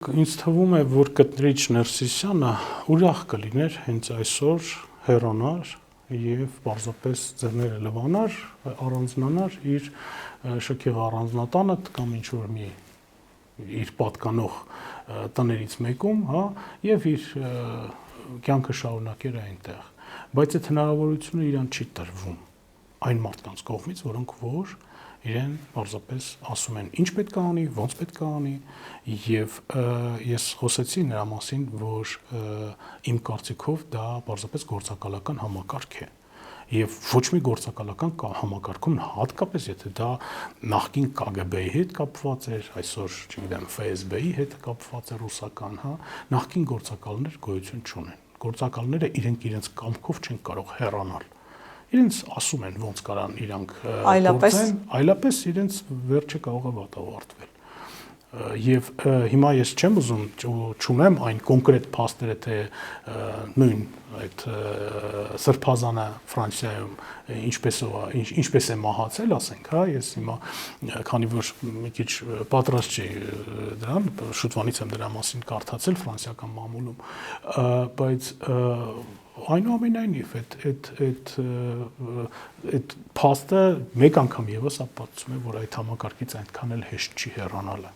Ինձ թվում է, որ կտրիչ Ներսիսյանը ուրախ կլիներ հենց այսօր հեռանար եւ պարզապես ձեռները լվանար, առանձնանար իր շքեղ առանձնատանը կամ ինչ-որ մի իր պատկանող տներից մեկում, հա, եւ իր կյանքը շարունակեր այնտեղ։ Բայց այդ հնարավորությունը իրան չի տրվում այն մարդկանց կողմից, որոնք որ իրեն պարզապես ասում են ինչ պետք է անի, ոնց պետք է անի, եւ ես խոսեցի նրա մասին, որ իմ կարծիքով դա պարզապես գործակալական համակարգ է։ Եվ ոչ մի գործակալական համակարգում, հատկապես եթե դա նախկին ԿԳԲ-ի հետ կապված էր, այսօր, չգիտեմ, ՖՍԲ-ի հետ կապված է ռուսական, հա, նախկին գործակալներ գոյություն չունեն։ Գործակալները իրենց կամքով չեն կարող հեռանալ։ Իրենց ասում են ոնց կարան իրանք գործեն, այլապես իրենց վերջը կարող է վատավարտվել։ Եվ հիմա ես չեմ ուզում չունեմ այն կոնկրետ փաստերը, թե նույն այդ սրբազանը Ֆրանսիայում ինչպես է մահացել, ասենք, հա, ես հիմա քանի որ մի քիչ պատրաստ չի դրան, շուտվանից եմ դրա մասին կարդացել ֆրանսիական մամուլում, բայց այնուամենայնիվ այդ փաստը մեկ անգամ եւս ապացուցում է, որ այդ համակարգից այնքան էլ հեշտ չի հեռանալը։